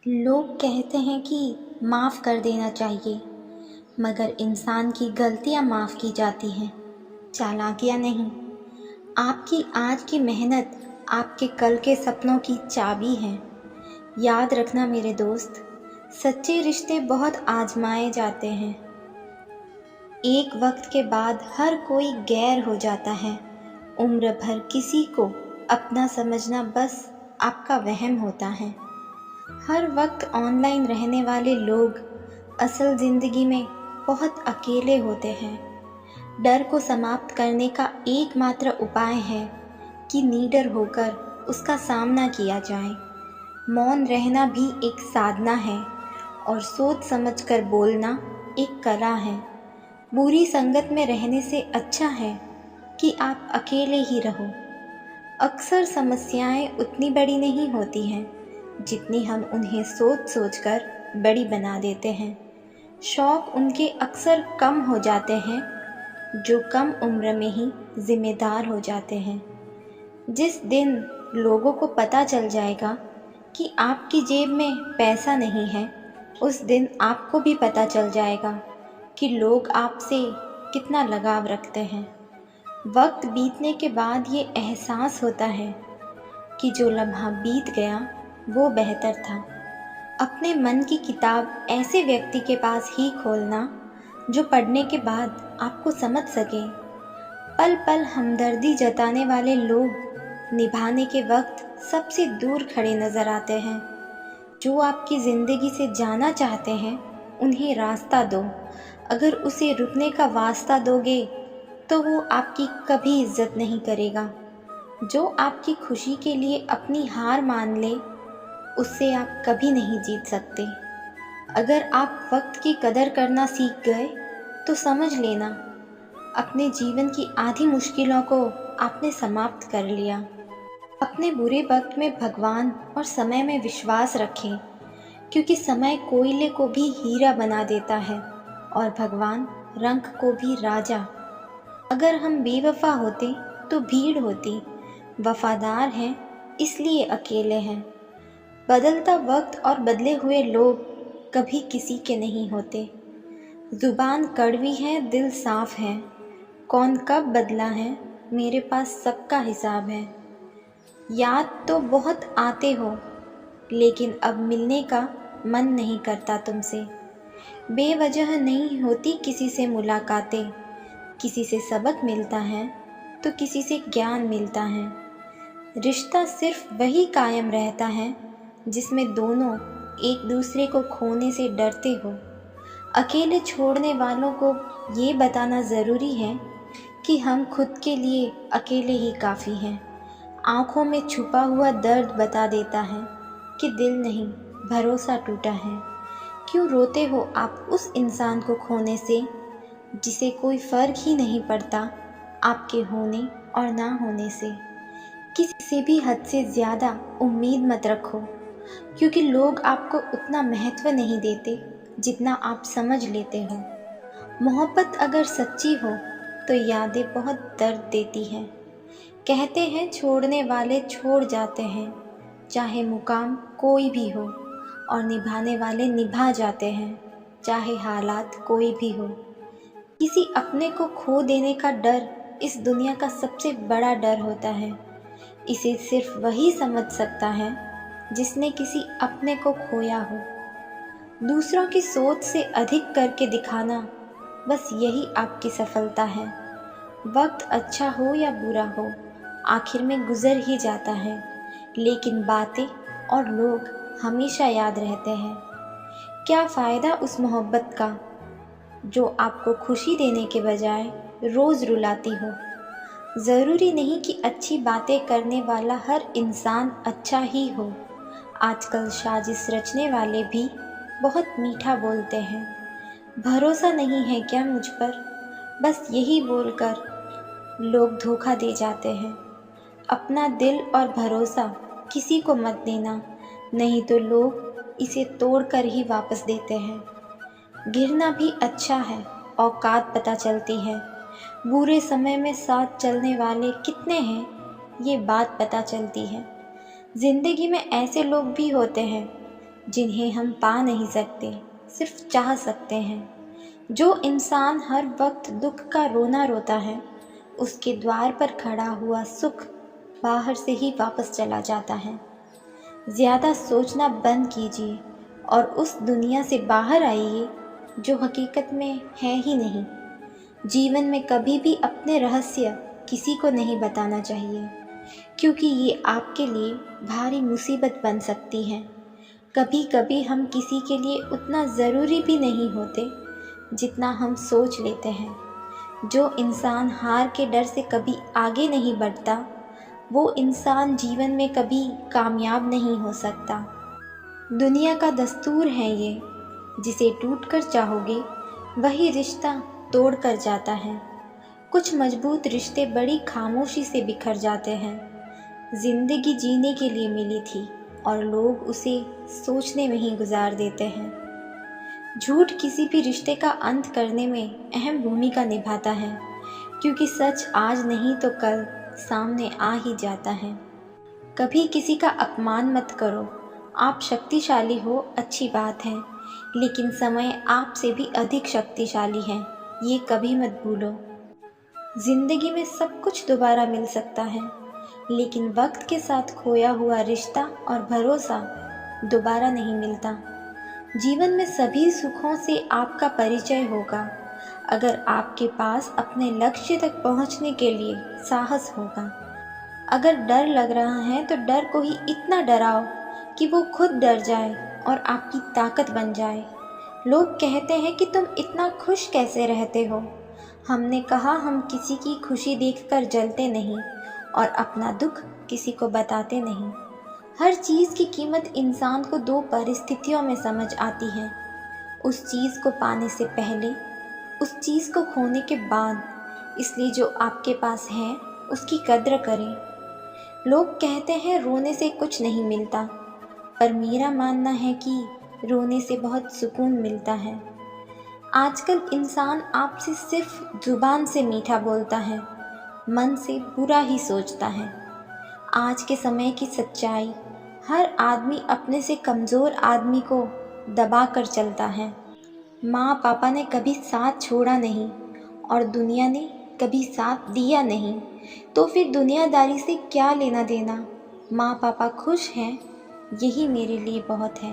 लोग कहते हैं कि माफ़ कर देना चाहिए, मगर इंसान की गलतियाँ माफ़ की जाती हैं, चालाकियाँ नहीं। आपकी आज की मेहनत आपके कल के सपनों की चाबी है। याद रखना मेरे दोस्त, सच्चे रिश्ते बहुत आजमाए जाते हैं। एक वक्त के बाद हर कोई गैर हो जाता है। उम्र भर किसी को अपना समझना बस आपका वहम होता है। हर वक्त ऑनलाइन रहने वाले लोग असल ज़िंदगी में बहुत अकेले होते हैं। डर को समाप्त करने का एकमात्र उपाय है कि निडर होकर उसका सामना किया जाए। मौन रहना भी एक साधना है और सोच समझकर बोलना एक कला है। बुरी संगत में रहने से अच्छा है कि आप अकेले ही रहो। अक्सर समस्याएं उतनी बड़ी नहीं होती हैं जितनी हम उन्हें सोच सोचकर बड़ी बना देते हैं। शौक उनके अक्सर कम हो जाते हैं जो कम उम्र में ही जिम्मेदार हो जाते हैं। जिस दिन लोगों को पता चल जाएगा कि आपकी जेब में पैसा नहीं है, उस दिन आपको भी पता चल जाएगा कि लोग आपसे कितना लगाव रखते हैं। वक्त बीतने के बाद ये एहसास होता है कि जो लम्हा बीत गया वो बेहतर था। अपने मन की किताब ऐसे व्यक्ति के पास ही खोलना जो पढ़ने के बाद आपको समझ सके। पल पल हमदर्दी जताने वाले लोग निभाने के वक्त सबसे दूर खड़े नज़र आते हैं। जो आपकी ज़िंदगी से जाना चाहते हैं उन्हें रास्ता दो। अगर उसे रुकने का वास्ता दोगे तो वो आपकी कभी इज्जत नहीं करेगा। जो आपकी खुशी के लिए अपनी हार मान ले उससे आप कभी नहीं जीत सकते। अगर आप वक्त की कदर करना सीख गए तो समझ लेना अपने जीवन की आधी मुश्किलों को आपने समाप्त कर लिया। अपने बुरे वक्त में भगवान और समय में विश्वास रखें, क्योंकि समय कोयले को भी हीरा बना देता है और भगवान रंग को भी राजा। अगर हम बेवफा होते तो भीड़ होती, वफादार हैं इसलिए अकेले हैं। बदलता वक्त और बदले हुए लोग कभी किसी के नहीं होते। ज़ुबान कड़वी है, दिल साफ है। कौन कब बदला है, मेरे पास सबका हिसाब है। याद तो बहुत आते हो, लेकिन अब मिलने का मन नहीं करता तुमसे। बेवजह नहीं होती किसी से मुलाकातें। किसी से सबक मिलता है तो किसी से ज्ञान मिलता है। रिश्ता सिर्फ वही कायम रहता है जिसमें दोनों एक दूसरे को खोने से डरते हो। अकेले छोड़ने वालों को ये बताना ज़रूरी है कि हम खुद के लिए अकेले ही काफ़ी हैं। आँखों में छुपा हुआ दर्द बता देता है कि दिल नहीं, भरोसा टूटा है। क्यों रोते हो आप उस इंसान को खोने से जिसे कोई फ़र्क ही नहीं पड़ता आपके होने और ना होने से। किसी से भी हद से ज़्यादा उम्मीद मत रखो, क्योंकि लोग आपको उतना महत्व नहीं देते जितना आप समझ लेते हो। मोहब्बत अगर सच्ची हो तो यादें बहुत दर्द देती हैं। कहते हैं छोड़ने वाले छोड़ जाते हैं, चाहे मुकाम कोई भी हो, और निभाने वाले निभा जाते हैं, चाहे हालात कोई भी हो। किसी अपने को खो देने का डर इस दुनिया का सबसे बड़ा डर होता है। इसे सिर्फ वही समझ सकता है जिसने किसी अपने को खोया हो। दूसरों की सोच से अधिक करके दिखाना, बस यही आपकी सफलता है। वक्त अच्छा हो या बुरा हो, आखिर में गुजर ही जाता है, लेकिन बातें और लोग हमेशा याद रहते हैं। क्या फ़ायदा उस मोहब्बत का जो आपको खुशी देने के बजाय रोज़ रुलाती हो। ज़रूरी नहीं कि अच्छी बातें करने वाला हर इंसान अच्छा ही हो। आजकल साजिश रचने वाले भी बहुत मीठा बोलते हैं। भरोसा नहीं है क्या मुझ पर, बस यही बोलकर लोग धोखा दे जाते हैं। अपना दिल और भरोसा किसी को मत देना, नहीं तो लोग इसे तोड़कर ही वापस देते हैं। गिरना भी अच्छा है, औकात पता चलती है। बुरे समय में साथ चलने वाले कितने हैं, ये बात पता चलती है। ज़िंदगी में ऐसे लोग भी होते हैं जिन्हें हम पा नहीं सकते, सिर्फ चाह सकते हैं। जो इंसान हर वक्त दुख का रोना रोता है, उसके द्वार पर खड़ा हुआ सुख बाहर से ही वापस चला जाता है। ज़्यादा सोचना बंद कीजिए और उस दुनिया से बाहर आइए जो हकीकत में है ही नहीं। जीवन में कभी भी अपने रहस्य किसी को नहीं बताना चाहिए, क्योंकि ये आपके लिए भारी मुसीबत बन सकती है। कभी कभी हम किसी के लिए उतना ज़रूरी भी नहीं होते जितना हम सोच लेते हैं। जो इंसान हार के डर से कभी आगे नहीं बढ़ता, वो इंसान जीवन में कभी कामयाब नहीं हो सकता। दुनिया का दस्तूर है ये, जिसे टूटकर चाहोगे वही रिश्ता तोड़ कर जाता है। कुछ मजबूत रिश्ते बड़ी खामोशी से बिखर जाते हैं। जिंदगी जीने के लिए मिली थी और लोग उसे सोचने में ही गुजार देते हैं। झूठ किसी भी रिश्ते का अंत करने में अहम भूमिका निभाता है, क्योंकि सच आज नहीं तो कल सामने आ ही जाता है। कभी किसी का अपमान मत करो। आप शक्तिशाली हो, अच्छी बात है, लेकिन समय आपसे भी अधिक शक्तिशाली है, ये कभी मत भूलो। जिंदगी में सब कुछ दोबारा मिल सकता है, लेकिन वक्त के साथ खोया हुआ रिश्ता और भरोसा दोबारा नहीं मिलता। जीवन में सभी सुखों से आपका परिचय होगा अगर आपके पास अपने लक्ष्य तक पहुंचने के लिए साहस होगा। अगर डर लग रहा है तो डर को ही इतना डराओ कि वो खुद डर जाए और आपकी ताकत बन जाए। लोग कहते हैं कि तुम इतना खुश कैसे रहते हो। हमने कहा हम किसी की खुशी देखकर जलते नहीं और अपना दुख किसी को बताते नहीं। हर चीज़ की कीमत इंसान को दो परिस्थितियों में समझ आती है, उस चीज़ को पाने से पहले, उस चीज़ को खोने के बाद। इसलिए जो आपके पास है उसकी कद्र करें। लोग कहते हैं रोने से कुछ नहीं मिलता, पर मेरा मानना है कि रोने से बहुत सुकून मिलता है। आजकल इंसान आपसे सिर्फ जुबान से मीठा बोलता है, मन से बुरा ही सोचता है। आज के समय की सच्चाई, हर आदमी अपने से कमज़ोर आदमी को दबा कर चलता है। माँ पापा ने कभी साथ छोड़ा नहीं और दुनिया ने कभी साथ दिया नहीं, तो फिर दुनियादारी से क्या लेना देना। माँ पापा खुश हैं, यही मेरे लिए बहुत है।